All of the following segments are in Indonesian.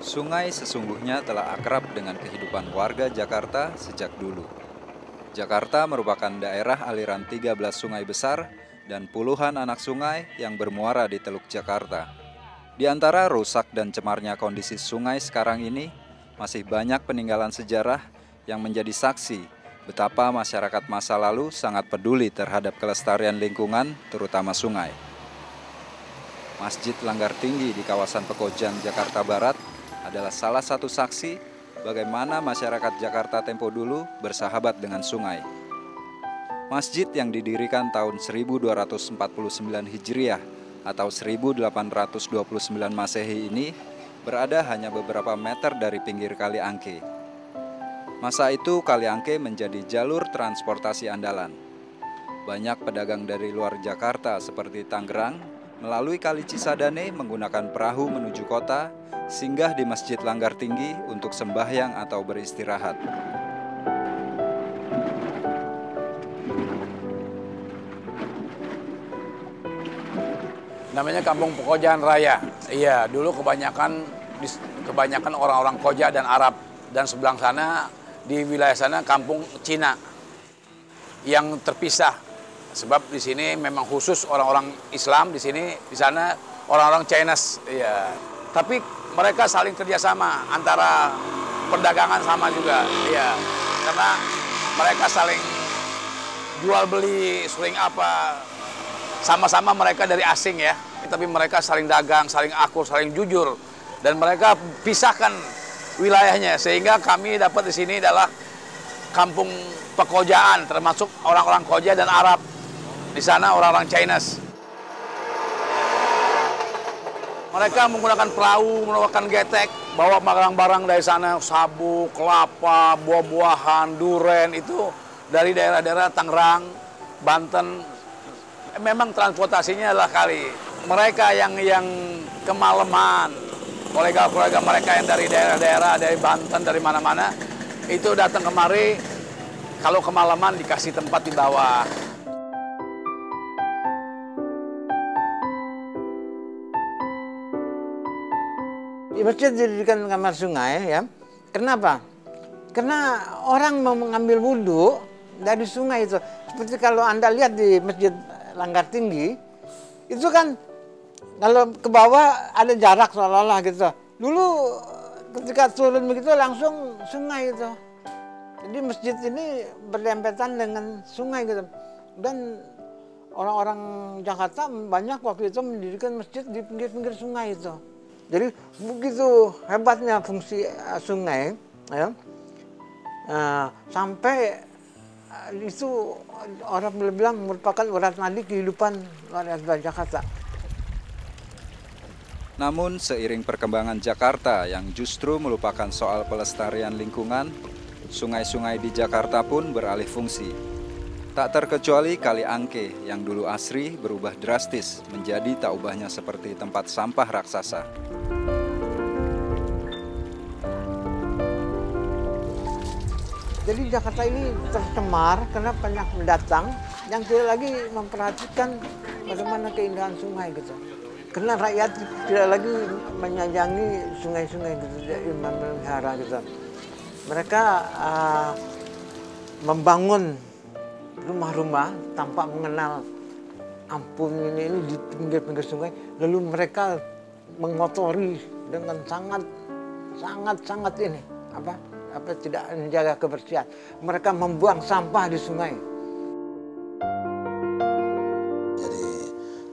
Sungai sesungguhnya telah akrab dengan kehidupan warga Jakarta sejak dulu. Jakarta merupakan daerah aliran 13 sungai besar dan puluhan anak sungai yang bermuara di Teluk Jakarta. Di antara rusak dan cemarnya kondisi sungai sekarang ini, masih banyak peninggalan sejarah yang menjadi saksi betapa masyarakat masa lalu sangat peduli terhadap kelestarian lingkungan, terutama sungai. Masjid Langgar Tinggi di kawasan Pekojan, Jakarta Barat adalah salah satu saksi bagaimana masyarakat Jakarta tempo dulu bersahabat dengan sungai. Masjid yang didirikan tahun 1249 Hijriah atau 1829 Masehi ini berada hanya beberapa meter dari pinggir Kali Angke. Masa itu Kali Angke menjadi jalur transportasi andalan. Banyak pedagang dari luar Jakarta seperti Tangerang melalui Kali Cisadane menggunakan perahu menuju kota, singgah di Masjid Langgar Tinggi untuk sembahyang atau beristirahat. Namanya Kampung Pekojan Raya. Iya, dulu kebanyakan orang-orang Koja dan Arab, dan sebelah sana di wilayah sana kampung Cina yang terpisah. Sebab di sini memang khusus orang-orang Islam, di sana orang-orang Chinese. Iya. Tapi mereka saling kerjasama antara perdagangan sama juga, ya, karena mereka saling jual beli, saling apa, sama-sama mereka dari asing ya, tapi mereka saling dagang, saling akur, saling jujur, dan mereka pisahkan wilayahnya sehingga kami dapat di sini adalah kampung Pekojaan, termasuk orang-orang Koja dan Arab, di sana orang-orang Chinese. Mereka menggunakan perahu, menggunakan getek, bawa barang-barang dari sana, sabu, kelapa, buah-buahan, duren, itu dari daerah-daerah Tangerang, Banten. Memang transportasinya adalah kali. Mereka yang kemalaman, kolega-kolega mereka yang dari daerah-daerah, dari Banten, dari mana-mana, itu datang kemari, kalau kemalaman dikasih tempat di bawah. Masjid didirikan kamar sungai ya. Kenapa? Karena orang mau mengambil wudhu dari sungai itu. Seperti kalau Anda lihat di Masjid Langgar Tinggi, itu kan kalau ke bawah ada jarak seolah-olah gitu. Dulu ketika turun begitu langsung sungai itu. Jadi masjid ini berdempetan dengan sungai gitu. Dan orang-orang Jakarta banyak waktu itu mendirikan masjid di pinggir-pinggir sungai itu. Jadi begitu hebatnya fungsi sungai, ya, sampai itu orang bilang merupakan urat nadi kehidupan warga Jakarta. Namun seiring perkembangan Jakarta yang justru melupakan soal pelestarian lingkungan, sungai-sungai di Jakarta pun beralih fungsi. Tak terkecuali Kali Angke yang dulu asri berubah drastis menjadi tak ubahnya seperti tempat sampah raksasa. Jadi Jakarta ini tercemar karena banyak pendatang yang tidak lagi memperhatikan bagaimana keindahan sungai gitu. Karena rakyat tidak lagi menyayangi sungai-sungai gitu, memelihara gitu. Mereka membangun rumah-rumah tanpa mengenal ampun ini di pinggir-pinggir sungai, lalu mereka mengotori dengan sangat ini apa tidak menjaga kebersihan. Mereka membuang sampah di sungai. Jadi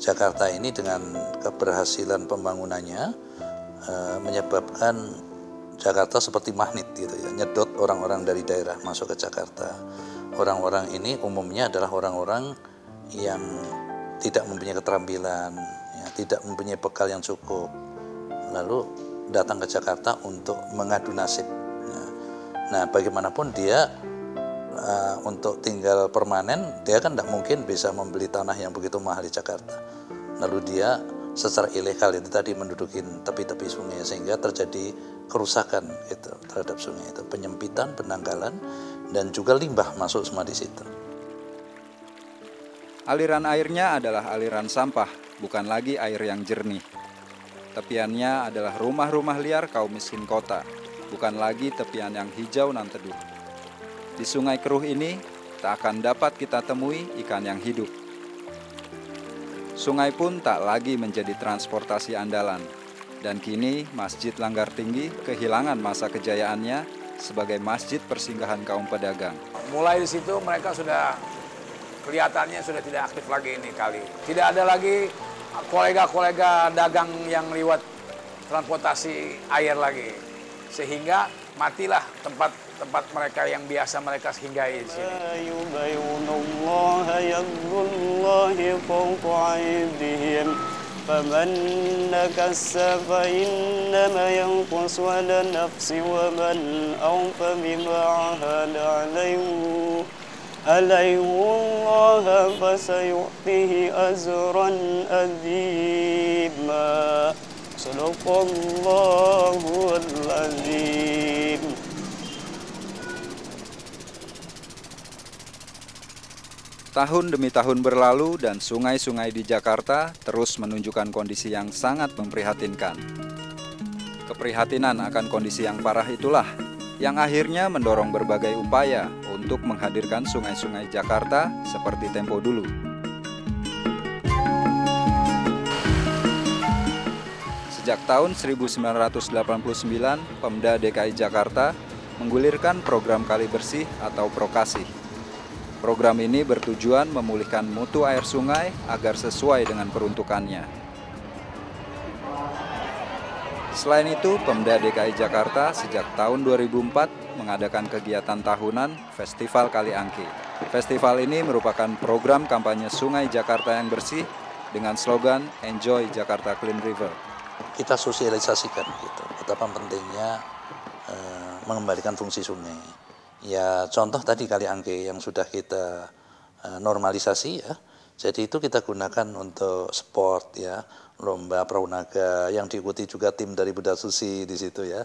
Jakarta ini dengan keberhasilan pembangunannya menyebabkan Jakarta seperti magnet gitu ya, nyedot orang-orang dari daerah masuk ke Jakarta. Orang-orang ini umumnya adalah orang-orang yang tidak mempunyai keterampilan, ya, tidak mempunyai bekal yang cukup, lalu datang ke Jakarta untuk mengadu nasib. Nah, bagaimanapun dia untuk tinggal permanen, dia kan tidak mungkin bisa membeli tanah yang begitu mahal di Jakarta. Lalu dia secara ilegal itu tadi menduduki tepi-tepi sungai, sehingga terjadi kerusakan gitu terhadap sungai itu, penyempitan, pendangkalan, dan juga limbah masuk semua di situ. Aliran airnya adalah aliran sampah, bukan lagi air yang jernih. Tepiannya adalah rumah-rumah liar kaum miskin kota, bukan lagi tepian yang hijau nan teduh. Di sungai keruh ini, tak akan dapat kita temui ikan yang hidup. Sungai pun tak lagi menjadi transportasi andalan, dan kini Masjid Langgar Tinggi kehilangan masa kejayaannya sebagai masjid persinggahan kaum pedagang. Mulai di situ mereka sudah kelihatannya sudah tidak aktif lagi ini kali. Tidak ada lagi kolega-kolega dagang yang lewat transportasi air lagi. Sehingga matilah tempat mereka yang biasa mereka singgahi di sini. فمن نكث فإنما ينقص على نفسه ومن أوفى بما عاهد عليه الله فسيؤتيه أجرا عظيما صدق الله العظيم. Tahun demi tahun berlalu dan sungai-sungai di Jakarta terus menunjukkan kondisi yang sangat memprihatinkan. Keprihatinan akan kondisi yang parah itulah yang akhirnya mendorong berbagai upaya untuk menghadirkan sungai-sungai Jakarta seperti tempo dulu. Sejak tahun 1989, Pemda DKI Jakarta menggulirkan program kali bersih atau Prokasih. Program ini bertujuan memulihkan mutu air sungai agar sesuai dengan peruntukannya. Selain itu, Pemda DKI Jakarta sejak tahun 2004 mengadakan kegiatan tahunan Festival Kali Angke. Festival ini merupakan program kampanye Sungai Jakarta yang bersih dengan slogan Enjoy Jakarta Clean River. Kita sosialisasikan gitu, betapa pentingnya mengembalikan fungsi sungai. Ya contoh tadi Kali Angke yang sudah kita normalisasi ya. Jadi itu kita gunakan untuk sport ya, lomba perahu naga yang diikuti juga tim dari Buddha Susi di situ ya.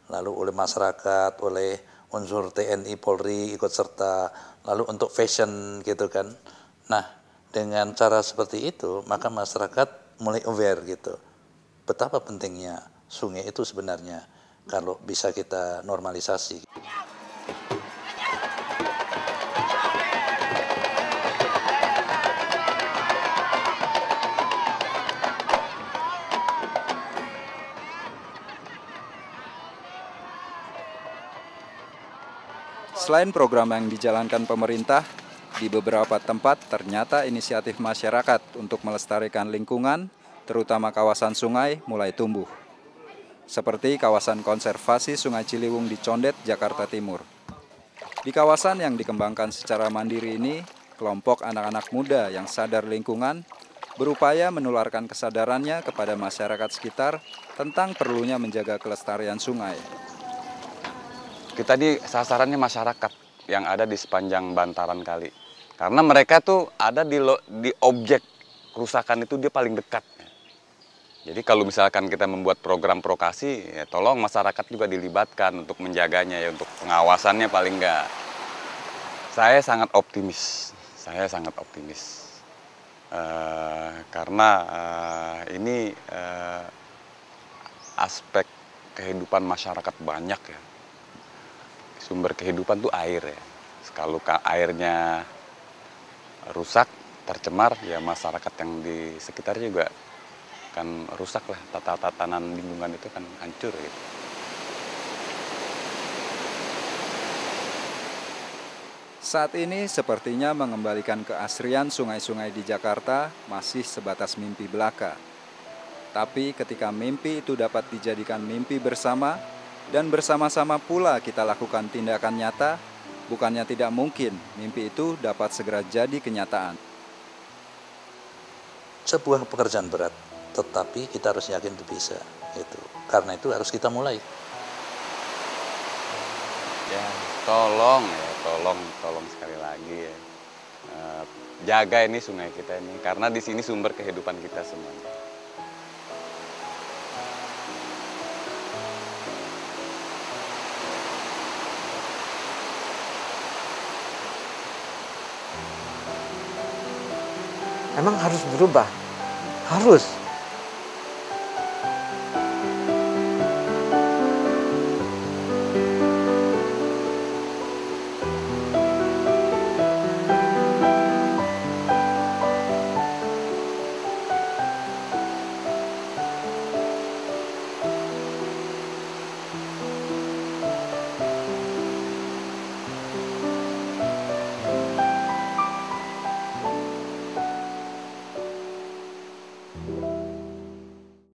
Lalu oleh masyarakat, oleh unsur TNI Polri ikut serta, lalu untuk fashion gitu kan. Nah, dengan cara seperti itu maka masyarakat mulai aware gitu. Betapa pentingnya sungai itu sebenarnya kalau bisa kita normalisasi. Selain program yang dijalankan pemerintah, di beberapa tempat ternyata inisiatif masyarakat untuk melestarikan lingkungan, terutama kawasan sungai, mulai tumbuh. Seperti kawasan konservasi Sungai Ciliwung di Condet, Jakarta Timur. Di kawasan yang dikembangkan secara mandiri ini, kelompok anak-anak muda yang sadar lingkungan berupaya menularkan kesadarannya kepada masyarakat sekitar tentang perlunya menjaga kelestarian sungai. Kita di sasarannya masyarakat yang ada di sepanjang bantaran kali. Karena mereka tuh ada di objek kerusakan itu dia paling dekat. Jadi kalau misalkan kita membuat program prokasi, ya tolong masyarakat juga dilibatkan untuk menjaganya, ya untuk pengawasannya paling enggak. Saya sangat optimis. Karena ini aspek kehidupan masyarakat banyak ya. Sumber kehidupan tuh air ya. Kalau airnya rusak, tercemar, ya masyarakat yang di sekitarnya juga kan rusak lah. Tatanan lingkungan itu kan hancur gitu. Saat ini sepertinya mengembalikan keasrian sungai-sungai di Jakarta masih sebatas mimpi belaka. Tapi ketika mimpi itu dapat dijadikan mimpi bersama dan bersama-sama pula kita lakukan tindakan nyata, bukannya tidak mungkin mimpi itu dapat segera jadi kenyataan. Sebuah pekerjaan berat, tetapi kita harus yakin itu bisa. Karena itu harus kita mulai. Ya, tolong sekali lagi ya. Jaga ini sungai kita ini, karena di sini sumber kehidupan kita semuanya. Emang harus berubah, harus.